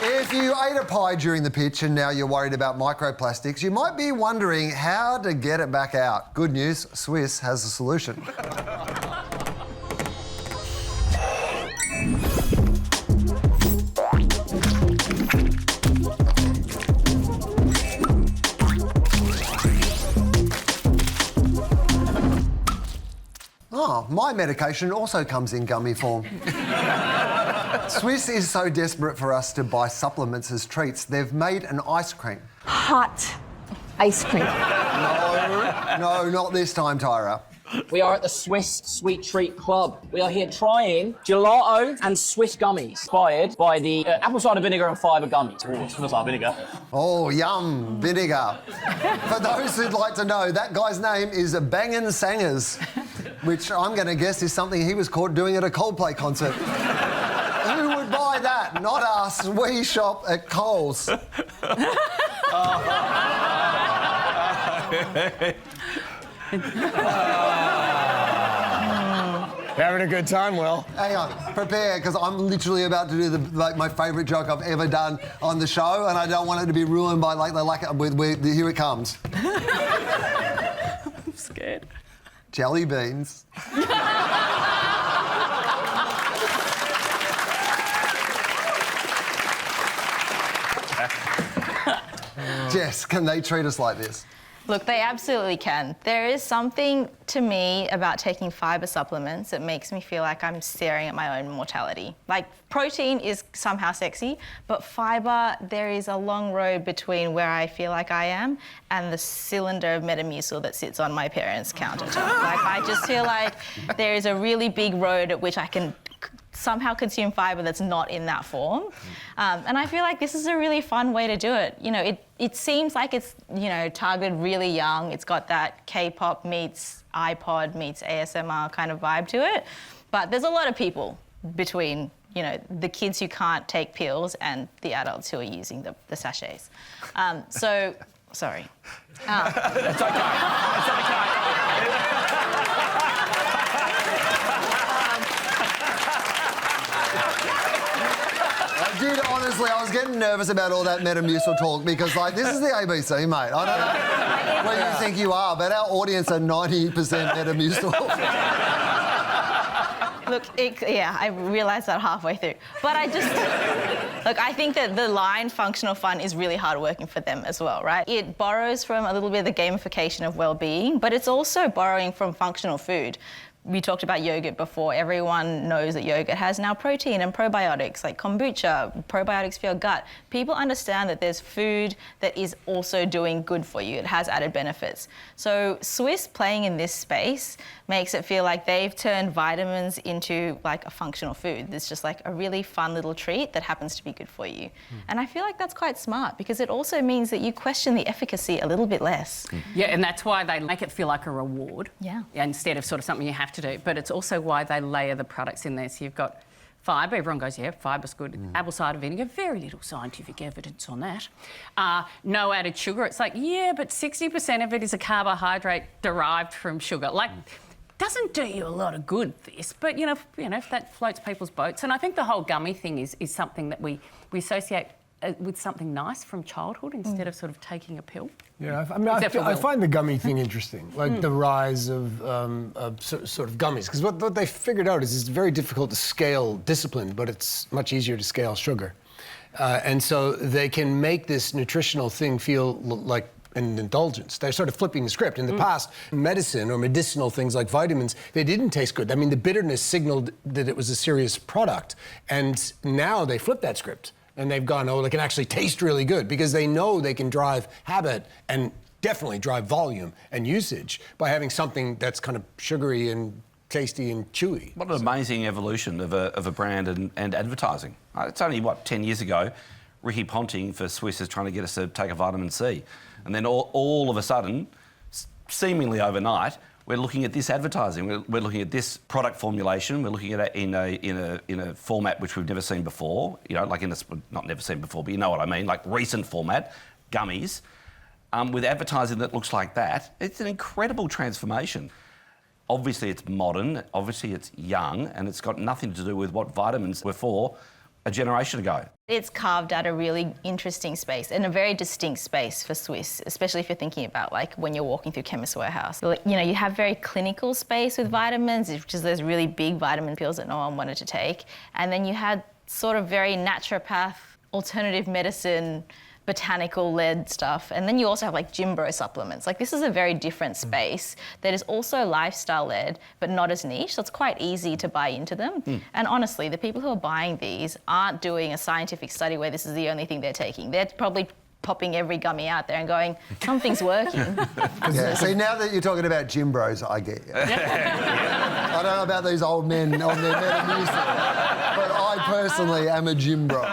If you ate a pie during the pitch and now you're worried about microplastics, you might be wondering how to get it back out. Good news, Swiss has a solution. Oh, my medication also comes in gummy form. Swiss is so desperate for us to buy supplements as treats, they've made an ice cream. Hot ice cream. No, not this time, Tyra. We are at the Swiss Sweet Treat Club. We are here trying gelato and Swiss gummies, inspired by the apple cider vinegar and fibre gummies. Oh, it smells like vinegar. Oh, yum, vinegar. For those who'd like to know, that guy's name is Bangin' Sangers, which I'm going to guess is something he was caught doing at a Coldplay concert. Who would buy that? Not us. We shop at Coles. Having a good time, Wil. Hang on, prepare, because I'm literally about to do my favourite joke I've ever done on the show, and I don't want it to be ruined by here it comes. I'm scared. Jelly beans. Jess, can they treat us like this? Look, they absolutely can. There is something to me about taking fibre supplements that makes me feel like I'm staring at my own mortality. Like, protein is somehow sexy, but fibre, there is a long road between where I feel like I am and the cylinder of Metamucil that sits on my parents' countertop. Like, I just feel like there is a really big road at which I can somehow consume fibre that's not in that form. And I feel like this is a really fun way to do it. You know, it seems like it's, you know, targeted really young. It's got that K-pop meets iPod meets ASMR kind of vibe to it. But there's a lot of people between, you know, the kids who can't take pills and the adults who are using the sachets. So, sorry. It's okay. It's okay. Honestly, I was getting nervous about all that Metamucil talk because, like, this is the ABC, mate. I don't know where you think you are, but our audience are 90% Metamucil. Look, yeah, I realised that halfway through. But I just... Look, I think that the line functional fun is really hard working for them as well, right? It borrows from a little bit of the gamification of well-being, but it's also borrowing from functional food. We talked about yogurt before. Everyone knows that yogurt has now protein and probiotics, like kombucha, probiotics for your gut. People understand that there's food that is also doing good for you. It has added benefits. So Swiss playing in this space makes it feel like they've turned vitamins into like a functional food. It's just like a really fun little treat that happens to be good for you. And I feel like that's quite smart because it also means that you question the efficacy a little bit less. Yeah, and that's why they make it feel like a reward. Yeah. Instead of sort of something you have to do. But it's also why they layer the products in there. So you've got fibre. Everyone goes, yeah, fibre's good. Apple cider vinegar, very little scientific evidence on that. No added sugar. It's like, yeah, but 60% of it is a carbohydrate derived from sugar. Like, doesn't do you a lot of good, this. But, you know, if that floats people's boats. And I think the whole gummy thing is something that we associate with something nice from childhood instead of sort of taking a pill. Yeah, I mean, I find the gummy thing interesting, like the rise of sort of gummies, because what they figured out is it's very difficult to scale discipline, but it's much easier to scale sugar. And so they can make this nutritional thing feel like an indulgence. They're sort of flipping the script. In the past, medicine or medicinal things like vitamins, they didn't taste good. I mean, the bitterness signaled that it was a serious product. And now they flip that script. And they've gone, oh, they can actually taste really good because they know they can drive habit and definitely drive volume and usage by having something that's kind of sugary and tasty and chewy. What an amazing evolution of a brand and advertising. It's only, 10 years ago, Ricky Ponting for Swiss is trying to get us to take a vitamin C. And then all of a sudden, seemingly overnight, we're looking at this advertising. We're looking at this product formulation. We're looking at it in a format which we've never seen before. You know, like not never seen before, but you know what I mean. Like recent format, gummies, with advertising that looks like that. It's an incredible transformation. Obviously, it's modern. Obviously, it's young, and it's got nothing to do with what vitamins were for a generation ago. It's carved out a really interesting space and a very distinct space for Swiss, especially if you're thinking about like when you're walking through Chemist Warehouse. You know, you have very clinical space with vitamins, which is those really big vitamin pills that no one wanted to take. And then you had sort of very naturopath, alternative medicine, botanical-led stuff. And then you also have like gym bro supplements. Like this is a very different space that is also lifestyle-led, but not as niche. So it's quite easy to buy into them. And honestly, the people who are buying these aren't doing a scientific study where this is the only thing they're taking. They're probably popping every gummy out there and going, something's working. Yeah, see, now that you're talking about gym bros, I get you. I don't know about these old men on their Metamucil, but I personally am a gym bro.